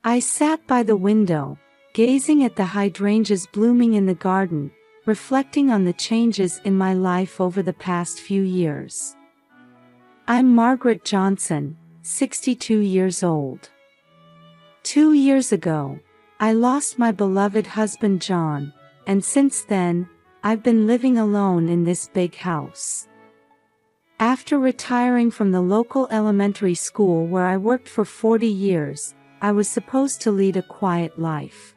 I sat by the window, gazing at the hydrangeas blooming in the garden, reflecting on the changes in my life over the past few years. I'm Margaret Johnson, 62 years old. 2 years ago, I lost my beloved husband John, and since then, I've been living alone in this big house. After retiring from the local elementary school where I worked for 40 years, I was supposed to lead a quiet life.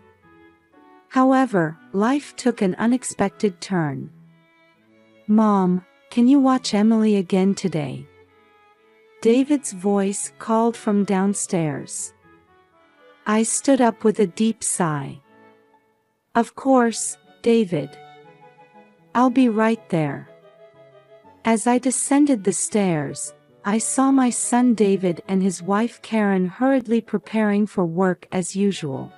However, life took an unexpected turn. "Mom, can you watch Emily again today?" David's voice called from downstairs. I stood up with a deep sigh. "Of course, David. I'll be right there." As I descended the stairs, I saw my son David and his wife Karen hurriedly preparing for work as usual.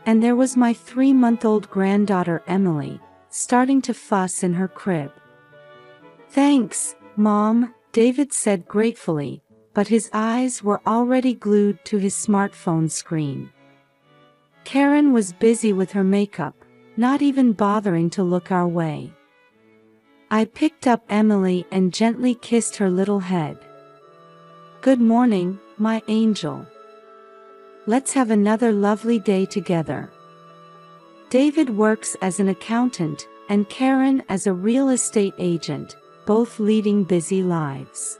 And there was my 3-month-old granddaughter Emily, starting to fuss in her crib. "Thanks, Mom," David said gratefully, but his eyes were already glued to his smartphone screen. Karen was busy with her makeup, not even bothering to look our way. I picked up Emily and gently kissed her little head. "Good morning, my angel. Let's have another lovely day together." David works as an accountant, and Karen as a real estate agent, both leading busy lives.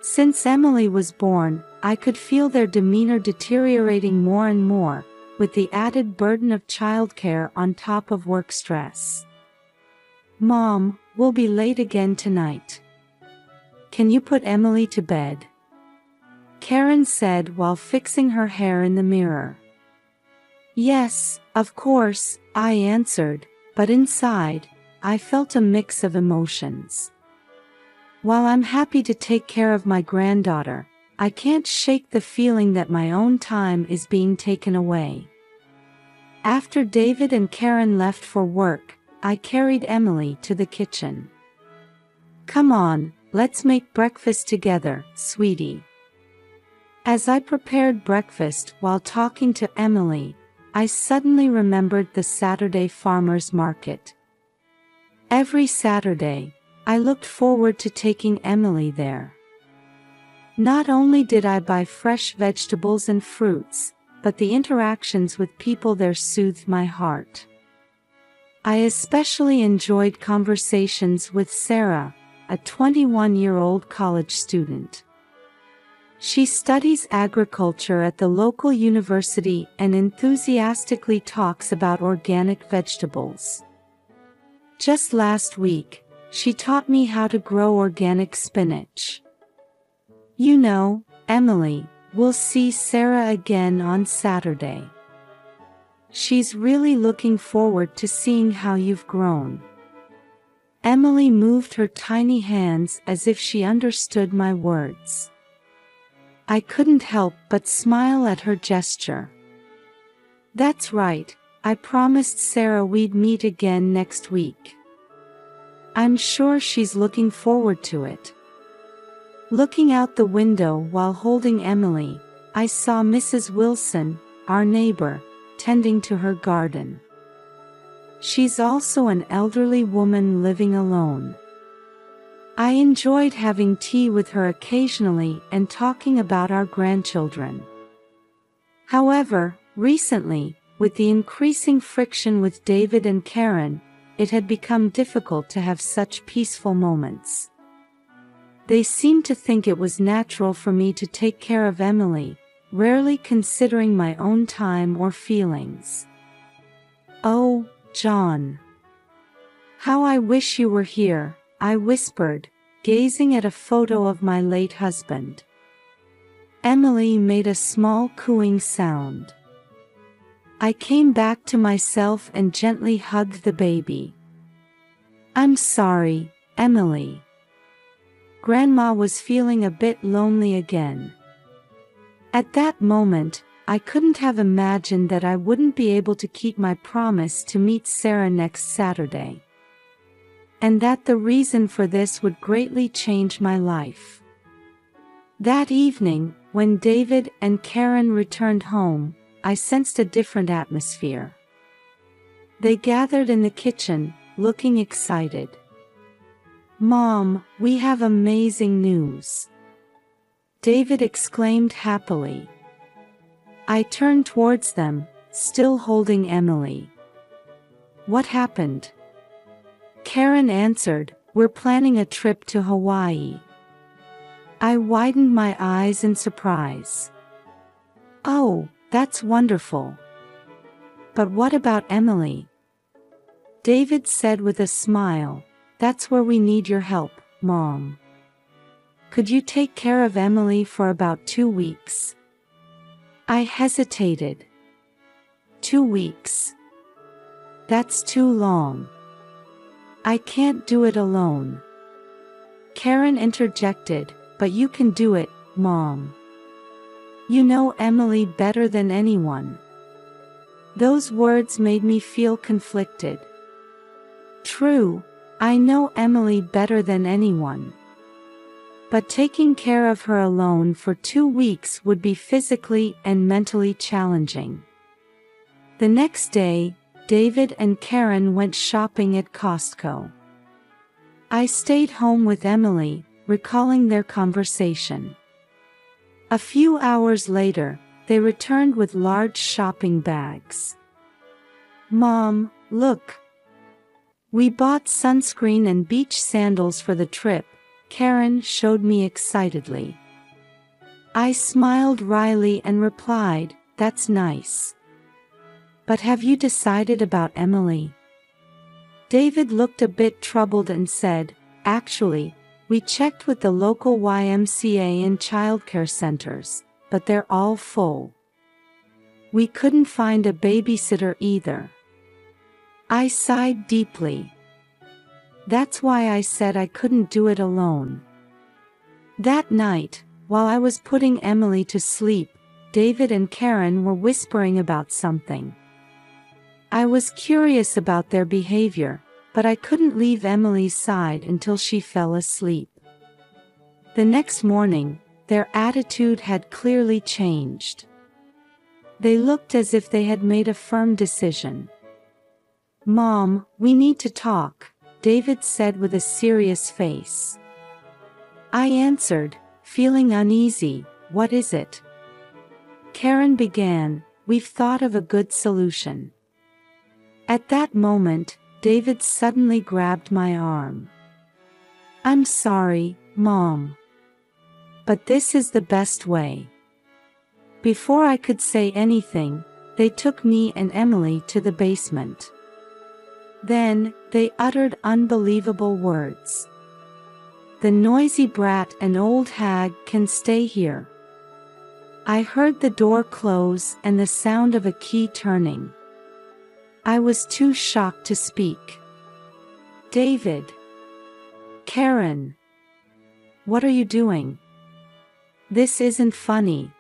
Since Emily was born, I could feel their demeanor deteriorating more and more, with the added burden of childcare on top of work stress. "Mom, we'll be late again tonight. Can you put Emily to bed?" Karen said while fixing her hair in the mirror. "Yes, of course," I answered, but inside, I felt a mix of emotions. While I'm happy to take care of my granddaughter, I can't shake the feeling that my own time is being taken away. After David and Karen left for work, I carried Emily to the kitchen. "Come on, let's make breakfast together, sweetie." As I prepared breakfast while talking to Emily, I suddenly remembered the Saturday farmers market. Every Saturday, I looked forward to taking Emily there. Not only did I buy fresh vegetables and fruits, but the interactions with people there soothed my heart. I especially enjoyed conversations with Sarah, a 21-year-old college student. She studies agriculture at the local university and enthusiastically talks about organic vegetables. Just last week, she taught me how to grow organic spinach. "You know, Emily, we'll see Sarah again on Saturday. She's really looking forward to seeing how you've grown." Emily moved her tiny hands as if she understood my words. I couldn't help but smile at her gesture. "That's right, I promised Sarah we'd meet again next week. I'm sure she's looking forward to it." Looking out the window while holding Emily, I saw Mrs. Wilson, our neighbor, tending to her garden. She's also an elderly woman living alone. I enjoyed having tea with her occasionally and talking about our grandchildren. However, recently, with the increasing friction with David and Karen, it had become difficult to have such peaceful moments. They seemed to think it was natural for me to take care of Emily, rarely considering my own time or feelings. "Oh, John. How I wish you were here," I whispered, gazing at a photo of my late husband. Emily made a small cooing sound. I came back to myself and gently hugged the baby. "I'm sorry, Emily. Grandma was feeling a bit lonely again." At that moment, I couldn't have imagined that I wouldn't be able to keep my promise to meet Sarah next Saturday. And that the reason for this would greatly change my life. That evening, When David and Karen returned home, I sensed a different atmosphere. They gathered in the kitchen, looking excited. "Mom, we have amazing news!" David exclaimed happily. I turned towards them, still holding Emily. "What happened?" Karen answered, "We're planning a trip to Hawaii." I widened my eyes in surprise. "Oh, that's wonderful. But what about Emily?" David said with a smile, "That's where we need your help, Mom. Could you take care of Emily for about 2 weeks?" I hesitated. 2 weeks? That's too long. I can't do it alone. Karen interjected, "But you can do it, Mom. You know Emily better than anyone." Those words made me feel conflicted. True, I know Emily better than anyone. But taking care of her alone for 2 weeks would be physically and mentally challenging. The next day, David and Karen went shopping at Costco. I stayed home with Emily, recalling their conversation. A few hours later, they returned with large shopping bags. "Mom, look. We bought sunscreen and beach sandals for the trip," Karen showed me excitedly. I smiled wryly and replied, "That's nice. But have you decided about Emily?" David looked a bit troubled and said, "Actually, we checked with the local YMCA and childcare centers, but they're all full. We couldn't find a babysitter either." I sighed deeply. That's why I said I couldn't do it alone. That night, while I was putting Emily to sleep, David and Karen were whispering about something. I was curious about their behavior, but I couldn't leave Emily's side until she fell asleep. The next morning, their attitude had clearly changed. They looked as if they had made a firm decision. "Mom, we need to talk," David said with a serious face. I answered, feeling uneasy, "What is it?" Karen began, "We've thought of a good solution." At that moment, David suddenly grabbed my arm. "I'm sorry, Mom. But this is the best way." Before I could say anything, they took me and Emily to the basement. Then, they uttered unbelievable words. "The noisy brat and old hag can stay here." I heard the door close and the sound of a key turning. I was too shocked to speak. "David! Karen! What are you doing? This isn't funny."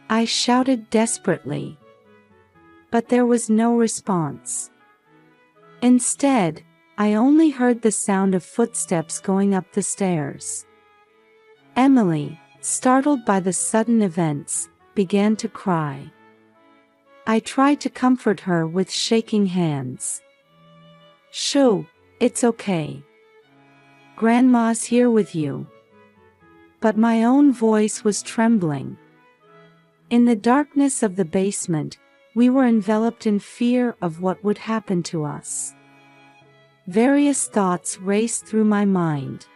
I shouted desperately. But there was no response. Instead, I only heard the sound of footsteps going up the stairs. Emily, startled by the sudden events, began to cry. I tried to comfort her with shaking hands. "Shoo, it's okay. Grandma's here with you." But my own voice was trembling. In the darkness of the basement, we were enveloped in fear of what would happen to us. Various thoughts raced through my mind.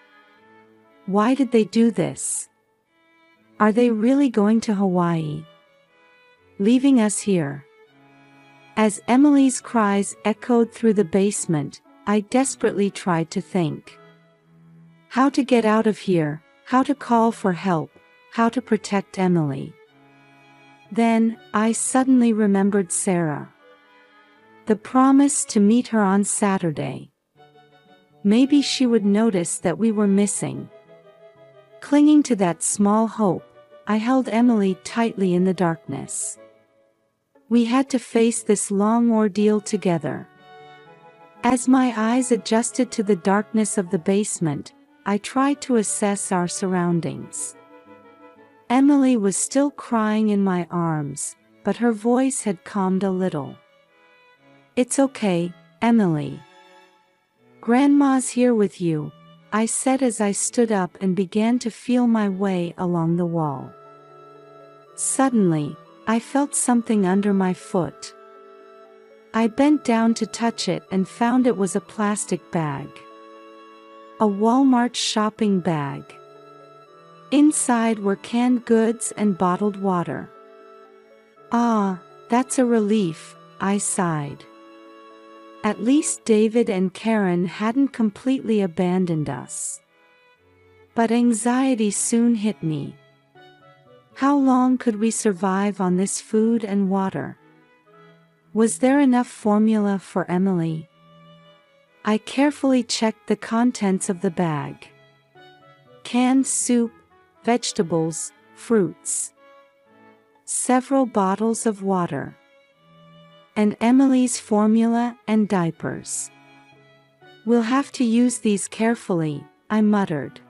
Why did they do this? Are they really going to Hawaii? Leaving us here? As Emily's cries echoed through the basement, I desperately tried to think. How to get out of here, how to call for help, how to protect Emily. Then, I suddenly remembered Sarah. The promise to meet her on Saturday. Maybe she would notice that we were missing. Clinging to that small hope, I held Emily tightly in the darkness. We had to face this long ordeal together. As my eyes adjusted to the darkness of the basement, I tried to assess our surroundings. Emily was still crying in my arms, but her voice had calmed a little. "It's okay, Emily. Grandma's here with you," I said as I stood up and began to feel my way along the wall. Suddenly, I felt something under my foot. I bent down to touch it and found it was a plastic bag. A Walmart shopping bag. Inside were canned goods and bottled water. "Ah, that's a relief," I sighed. At least David and Karen hadn't completely abandoned us. But anxiety soon hit me. How long could we survive on this food and water? Was there enough formula for Emily? I carefully checked the contents of the bag. Canned soup, vegetables, fruits. Several bottles of water. And Emily's formula and diapers. "We'll have to use these carefully," I muttered.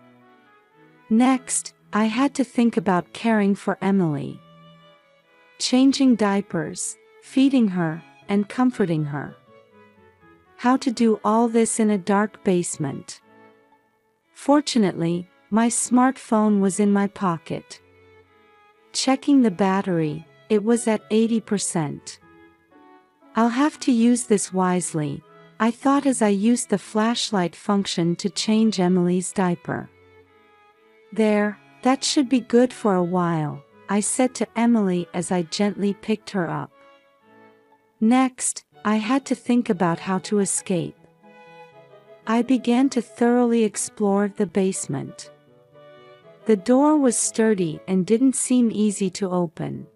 Next, I had to think about caring for Emily. Changing diapers, feeding her, and comforting her. How to do all this in a dark basement. Fortunately, my smartphone was in my pocket. Checking the battery, it was at 80%. I'll have to use this wisely, I thought as I used the flashlight function to change Emily's diaper. "There, that should be good for a while," I said to Emily as I gently picked her up. Next, I had to think about how to escape. I began to thoroughly explore the basement. The door was sturdy and didn't seem easy to open.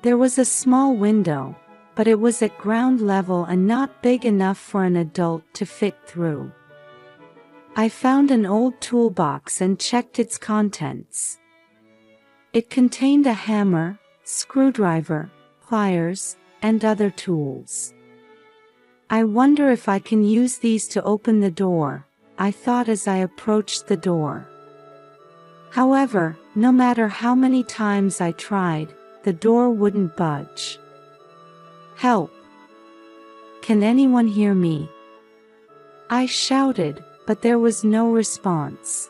There was a small window, but it was at ground level and not big enough for an adult to fit through. I found an old toolbox and checked its contents. It contained a hammer, screwdriver, pliers, and other tools. "I wonder if I can use these to open the door," I thought as I approached the door. However, no matter how many times I tried, the door wouldn't budge. "Help! Can anyone hear me?" I shouted, but there was no response.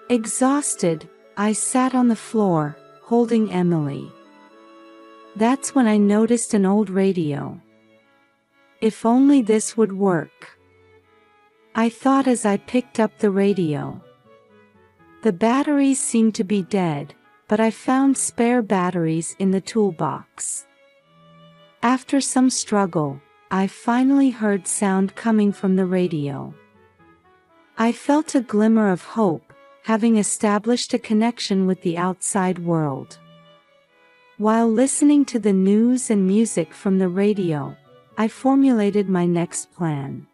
Exhausted, I sat on the floor, holding Emily. That's when I noticed an old radio. If only this would work, I thought as I picked up the radio. The batteries seemed to be dead, but I found spare batteries in the toolbox. After some struggle, I finally heard sound coming from the radio. I felt a glimmer of hope, having established a connection with the outside world. While listening to the news and music from the radio, I formulated my next plan.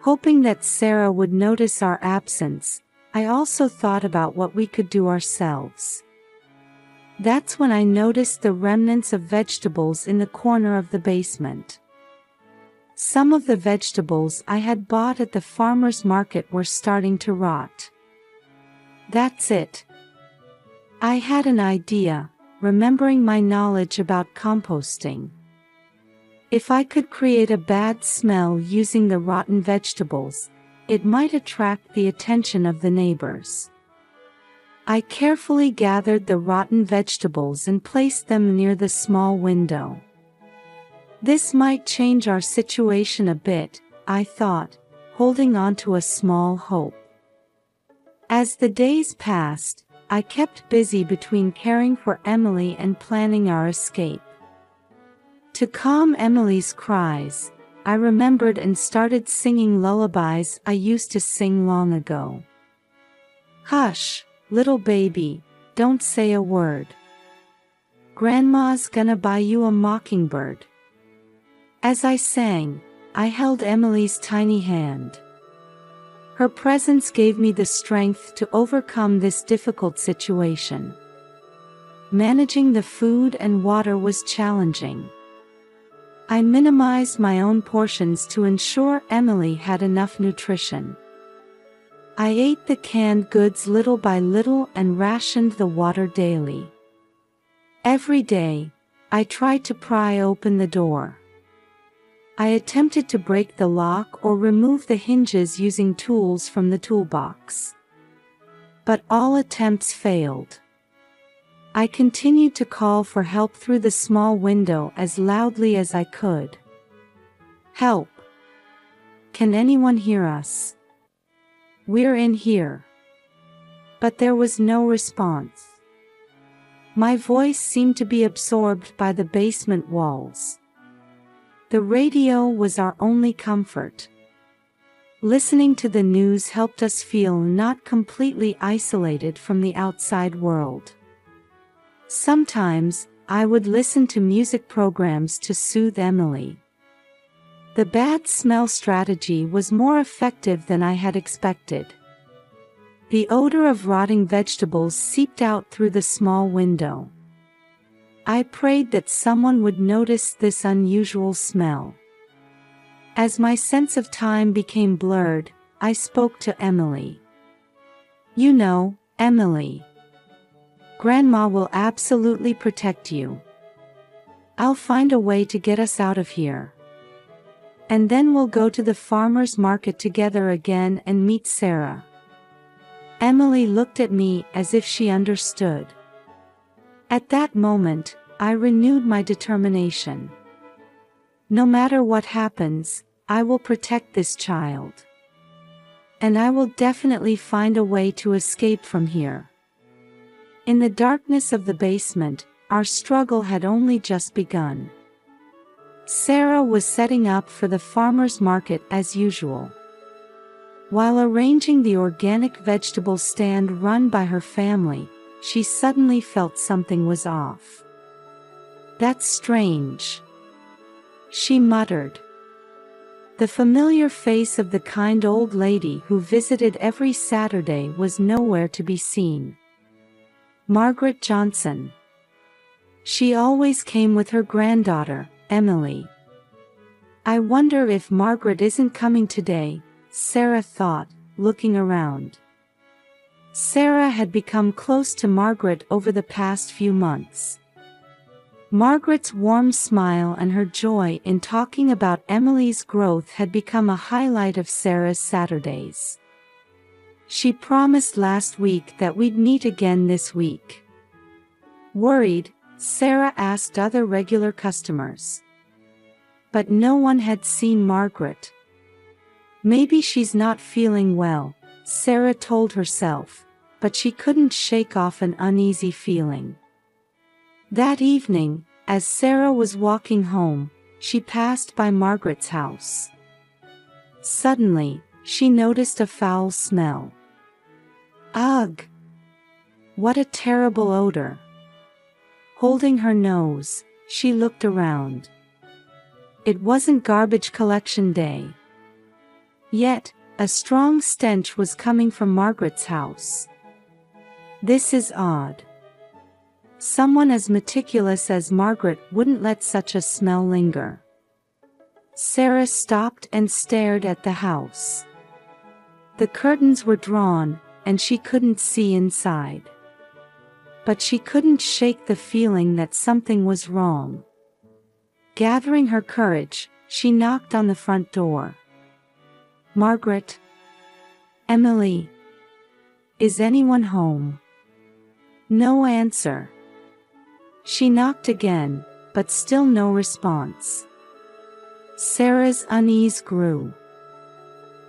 Hoping that Sarah would notice our absence, I also thought about what we could do ourselves. That's when I noticed the remnants of vegetables in the corner of the basement. Some of the vegetables I had bought at the farmer's market were starting to rot. That's it. I had an idea, remembering my knowledge about composting. If I could create a bad smell using the rotten vegetables, it might attract the attention of the neighbors. I carefully gathered the rotten vegetables and placed them near the small window. This might change our situation a bit, I thought, holding on to a small hope. As the days passed, I kept busy between caring for Emily and planning our escape. To calm Emily's cries, I remembered and started singing lullabies I used to sing long ago. "Hush, little baby, don't say a word. Grandma's gonna buy you a mockingbird." As I sang, I held Emily's tiny hand. Her presence gave me the strength to overcome this difficult situation. Managing the food and water was challenging. I minimized my own portions to ensure Emily had enough nutrition. I ate the canned goods little by little and rationed the water daily. Every day, I tried to pry open the door. I attempted to break the lock or remove the hinges using tools from the toolbox. But all attempts failed. I continued to call for help through the small window as loudly as I could. Help! Can anyone hear us? We're in here. But there was no response. My voice seemed to be absorbed by the basement walls. The radio was our only comfort. Listening to the news helped us feel not completely isolated from the outside world. Sometimes, I would listen to music programs to soothe Emily. The bad smell strategy was more effective than I had expected. The odor of rotting vegetables seeped out through the small window. I prayed that someone would notice this unusual smell. As my sense of time became blurred, I spoke to Emily. You know, Emily. Grandma will absolutely protect you. I'll find a way to get us out of here. And then we'll go to the farmer's market together again and meet Sarah. Emily looked at me as if she understood. At that moment, I renewed my determination. No matter what happens, I will protect this child. And I will definitely find a way to escape from here. In the darkness of the basement, our struggle had only just begun. Sarah was setting up for the farmer's market as usual. While arranging the organic vegetable stand run by her family, she suddenly felt something was off. That's strange, she muttered. The familiar face of the kind old lady who visited every Saturday was nowhere to be seen. Margaret Johnson. She always came with her granddaughter, Emily. I wonder if Margaret isn't coming today, Sarah thought, looking around. Sarah had become close to Margaret over the past few months. Margaret's warm smile and her joy in talking about Emily's growth had become a highlight of Sarah's Saturdays. She promised last week that we'd meet again this week. Worried, Sarah asked other regular customers. But no one had seen Margaret. Maybe she's not feeling well, Sarah told herself, but she couldn't shake off an uneasy feeling. That evening, as Sarah was walking home, she passed by Margaret's house. Suddenly, she noticed a foul smell. Ugh! What a terrible odor! Holding her nose, she looked around. It wasn't garbage collection day. Yet, a strong stench was coming from Margaret's house. This is odd. Someone as meticulous as Margaret wouldn't let such a smell linger. Sarah stopped and stared at the house. The curtains were drawn, and she couldn't see inside. But she couldn't shake the feeling that something was wrong. Gathering her courage, she knocked on the front door. Margaret? Emily? Is anyone home? No answer. She knocked again, but still no response. Sarah's unease grew.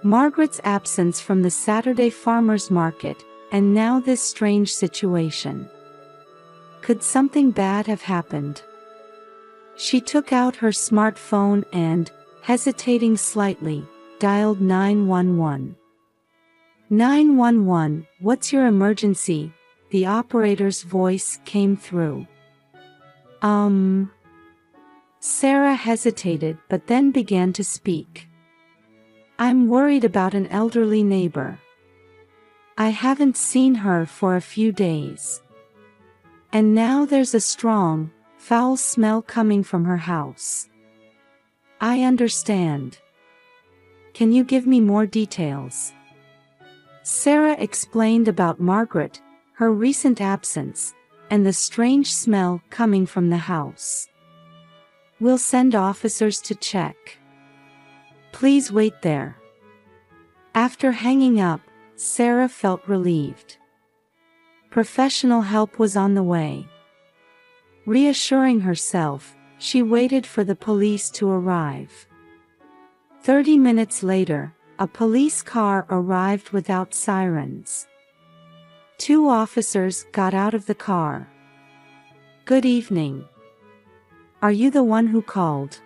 Margaret's absence from the Saturday farmer's market, and now this strange situation. Could something bad have happened? She took out her smartphone and, hesitating slightly, dialed 911. 911, what's your emergency? The operator's voice came through. Sarah hesitated but then began to speak. I'm worried about an elderly neighbor. I haven't seen her for a few days. And now there's a strong, foul smell coming from her house. I understand. Can you give me more details? Sarah explained about Margaret, her recent absence, and the strange smell coming from the house. "We'll send officers to check. Please wait there." After hanging up, Sarah felt relieved. Professional help was on the way. Reassuring herself, she waited for the police to arrive. 30 minutes later, a police car arrived without sirens. 2 officers got out of the car. "Good evening. Are you the one who called?"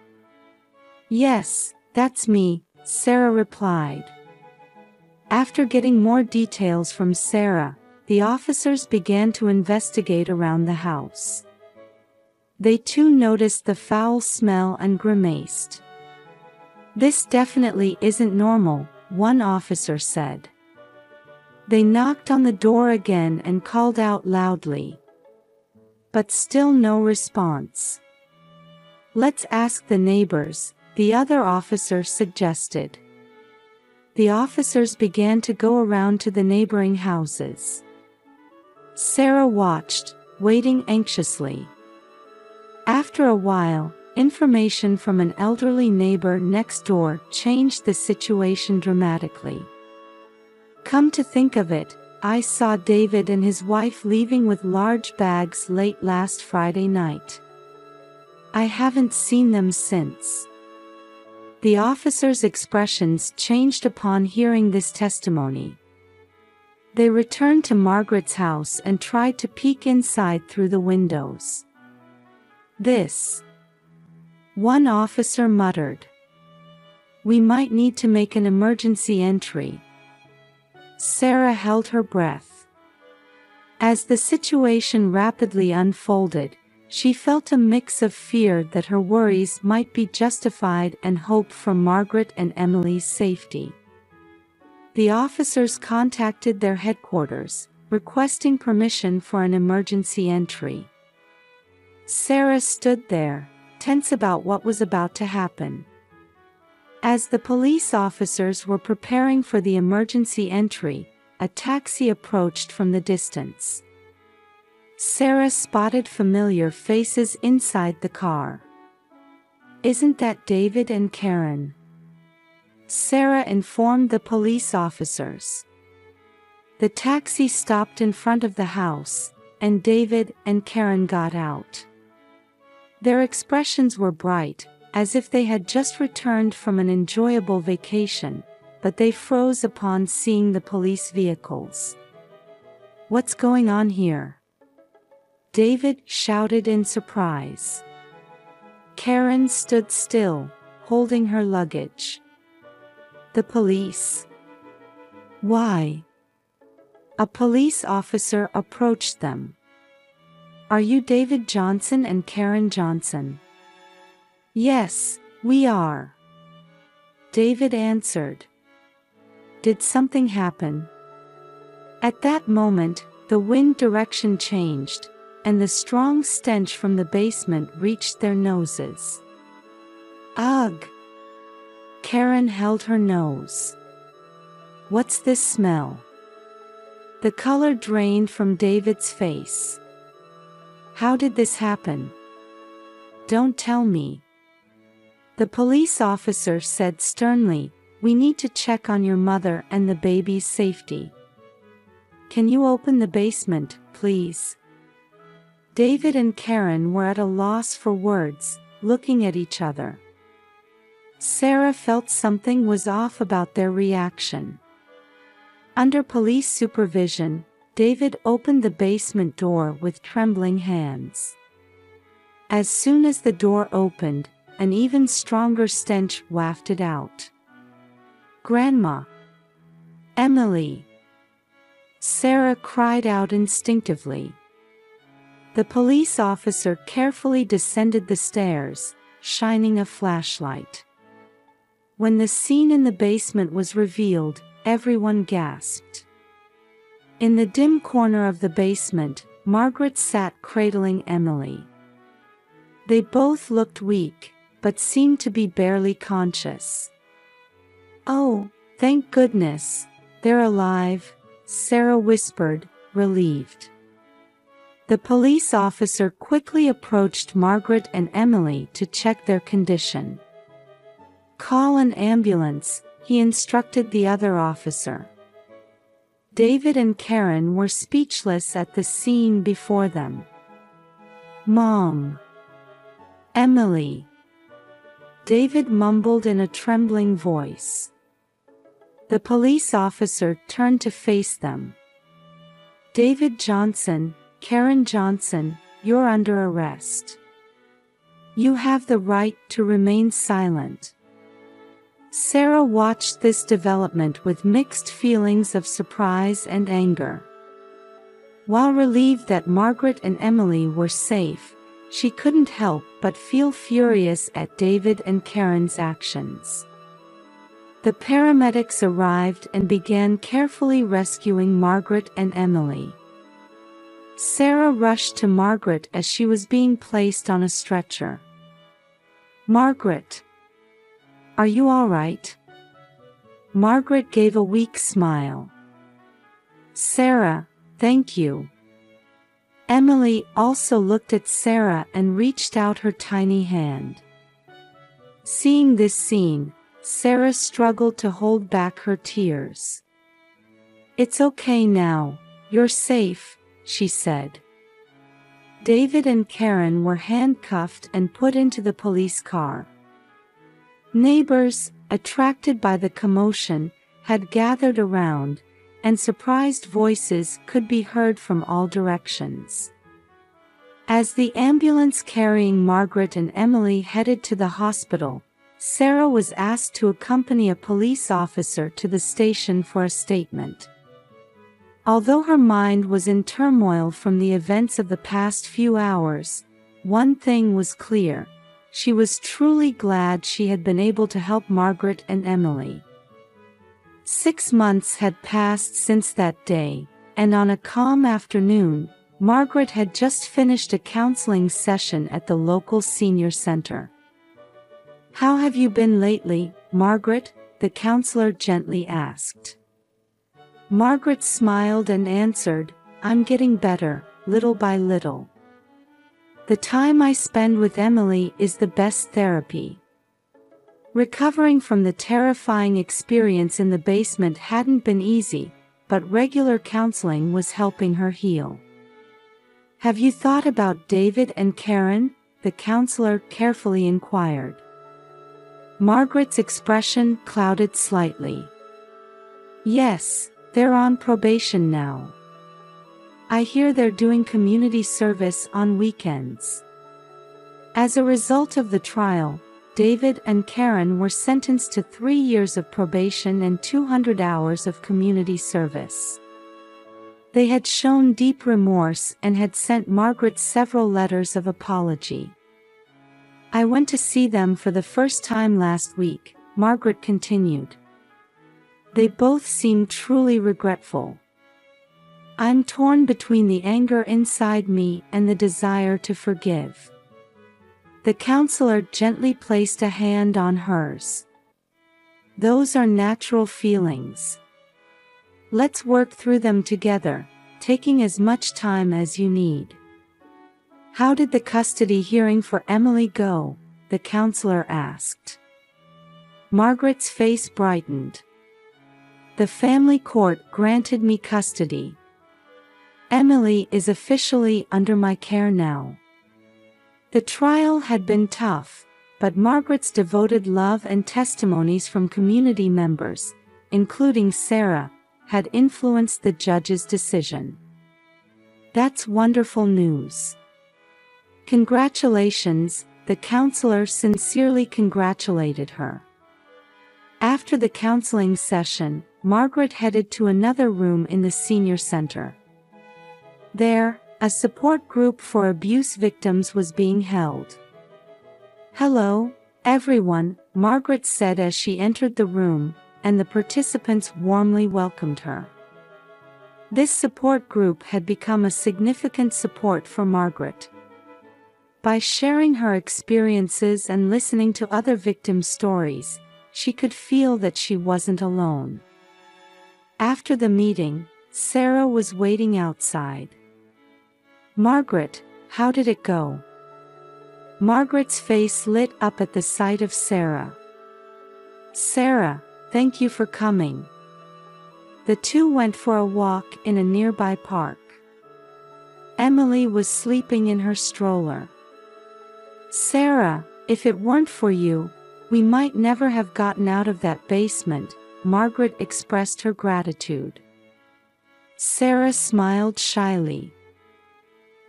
"Yes, that's me," Sarah replied. After getting more details from Sarah, the officers began to investigate around the house. They too noticed the foul smell and grimaced. "This definitely isn't normal," one officer said. They knocked on the door again and called out loudly. But still no response. "Let's ask the neighbors," the other officer suggested. The officers began to go around to the neighboring houses. Sarah watched, waiting anxiously. After a while, information from an elderly neighbor next door changed the situation dramatically. "Come to think of it, I saw David and his wife leaving with large bags late last Friday night. I haven't seen them since." The officers' expressions changed upon hearing this testimony. They returned to Margaret's house and tried to peek inside through the windows. "This," one officer muttered. "We might need to make an emergency entry." Sarah held her breath. As the situation rapidly unfolded, she felt a mix of fear that her worries might be justified and hope for Margaret and Emily's safety. The officers contacted their headquarters, requesting permission for an emergency entry. Sarah stood there, tense about what was about to happen. As the police officers were preparing for the emergency entry, a taxi approached from the distance. Sarah spotted familiar faces inside the car. "Isn't that David and Karen?" Sarah informed the police officers. The taxi stopped in front of the house, and David and Karen got out. Their expressions were bright, as if they had just returned from an enjoyable vacation, but they froze upon seeing the police vehicles. "What's going on here?" David shouted in surprise. Karen stood still, holding her luggage. "The police." "Why?" A police officer approached them. "Are you David Johnson and Karen Johnson?" "Yes, we are," David answered. "Did something happen?" At that moment, the wind direction changed, and the strong stench from the basement reached their noses. "Ugh!" Karen held her nose. "What's this smell?" The color drained from David's face. "How did this happen?" "Don't tell me." The police officer said sternly, "We need to check on your mother and the baby's safety. Can you open the basement, please?" David and Karen were at a loss for words, looking at each other. Sarah felt something was off about their reaction. Under police supervision, David opened the basement door with trembling hands. As soon as the door opened, an even stronger stench wafted out. "Grandma! Emily!" Sarah cried out instinctively. The police officer carefully descended the stairs, shining a flashlight. When the scene in the basement was revealed, everyone gasped. In the dim corner of the basement, Margaret sat cradling Emily. They both looked weak, but seemed to be barely conscious. "Oh, thank goodness," "They're alive," Sarah whispered, relieved. The police officer quickly approached Margaret and Emily to check their condition. "Call an ambulance," he instructed the other officer. David and Karen were speechless at the scene before them. "Mom. Emily." David mumbled in a trembling voice. The police officer turned to face them. "David Johnson, Karen Johnson, you're under arrest. You have the right to remain silent." Sarah watched this development with mixed feelings of surprise and anger. While relieved that Margaret and Emily were safe, she couldn't help but feel furious at David and Karen's actions. The paramedics arrived and began carefully rescuing Margaret and Emily. Sarah rushed to Margaret as she was being placed on a stretcher. "Margaret. Are you all right?" Margaret gave a weak smile. "Sarah, thank you." Emily also looked at Sarah and reached out her tiny hand. Seeing this scene, Sarah struggled to hold back her tears. "It's okay now, you're safe," she said. David and Karen were handcuffed and put into the police car. Neighbors, attracted by the commotion, had gathered around, and surprised voices could be heard from all directions. As the ambulance carrying Margaret and Emily headed to the hospital, Sarah was asked to accompany a police officer to the station for a statement. Although her mind was in turmoil from the events of the past few hours, one thing was clear: she was truly glad she had been able to help Margaret and Emily. 6 months had passed since that day, and on a calm afternoon, Margaret had just finished a counseling session at the local senior center. "How have you been lately, Margaret?" the counselor gently asked. Margaret smiled and answered, "I'm getting better, little by little. The time I spend with Emily is the best therapy." Recovering from the terrifying experience in the basement hadn't been easy, but regular counseling was helping her heal. "Have you thought about David and Karen?" the counselor carefully inquired. Margaret's expression clouded slightly. "Yes, they're on probation now. I hear they're doing community service on weekends." As a result of the trial, David and Karen were sentenced to 3 years of probation and 200 hours of community service. They had shown deep remorse and had sent Margaret several letters of apology. "I went to see them for the first time last week," Margaret continued. "They both seemed truly regretful. I'm torn between the anger inside me and the desire to forgive." The counselor gently placed a hand on hers. "Those are natural feelings. Let's work through them together, taking as much time as you need." "How did the custody hearing for Emily go?" the counselor asked. Margaret's face brightened. "The family court granted me custody. Emily is officially under my care now." The trial had been tough, but Margaret's devoted love and testimonies from community members, including Sarah, had influenced the judge's decision. "That's wonderful news. Congratulations," the counselor sincerely congratulated her. After the counseling session, Margaret headed to another room in the senior center. There, a support group for abuse victims was being held. "Hello, everyone," Margaret said as she entered the room, and the participants warmly welcomed her. This support group had become a significant support for Margaret. By sharing her experiences and listening to other victims' stories, she could feel that she wasn't alone. After the meeting, Sarah was waiting outside. "Margaret, how did it go?" Margaret's face lit up at the sight of Sarah. "Sarah, thank you for coming." The two went for a walk in a nearby park. Emily was sleeping in her stroller. "Sarah, if it weren't for you, we might never have gotten out of that basement," Margaret expressed her gratitude. Sarah smiled shyly.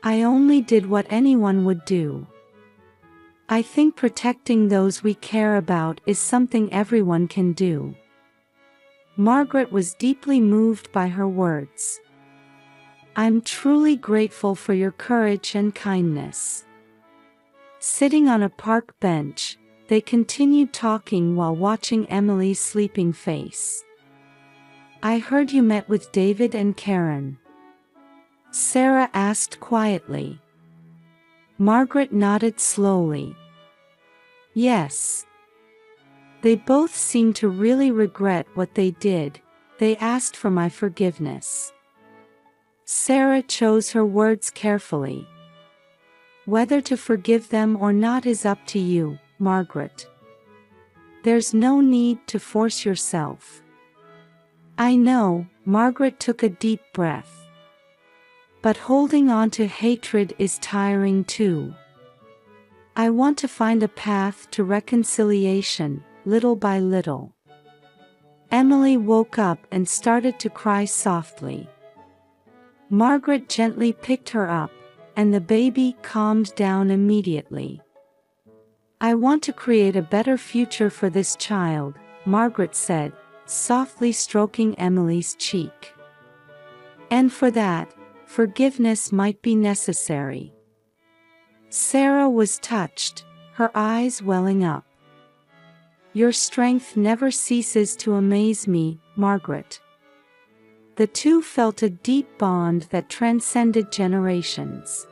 "I only did what anyone would do. I think protecting those we care about is something everyone can do." Margaret was deeply moved by her words. "I'm truly grateful for your courage and kindness." Sitting on a park bench, they continued talking while watching Emily's sleeping face. "I heard you met with David and Karen," Sarah asked quietly. Margaret nodded slowly. "Yes. They both seemed to really regret what they did. They asked for my forgiveness." Sarah chose her words carefully. "Whether to forgive them or not is up to you, Margaret. There's no need to force yourself." "I know," Margaret took a deep breath. "But holding on to hatred is tiring too. I want to find a path to reconciliation, little by little." Emily woke up and started to cry softly. Margaret gently picked her up, and the baby calmed down immediately. "I want to create a better future for this child," Margaret said, softly stroking Emily's cheek. "And for that, forgiveness might be necessary." Sarah was touched, her eyes welling up. "Your strength never ceases to amaze me, Margaret." The two felt a deep bond that transcended generations.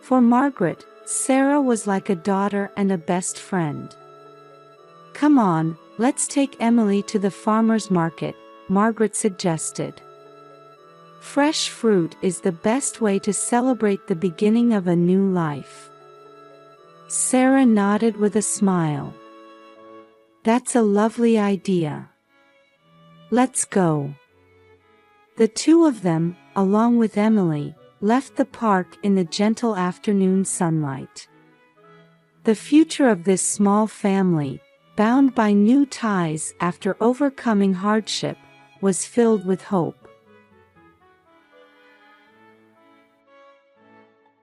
For Margaret, Sarah was like a daughter and a best friend. "Come on, let's take Emily to the farmer's market," Margaret suggested. "Fresh fruit is the best way to celebrate the beginning of a new life." Sarah nodded with a smile. "That's a lovely idea. Let's go." The two of them, along with Emily, left the park in the gentle afternoon sunlight. The future of this small family, bound by new ties after overcoming hardship, was filled with hope.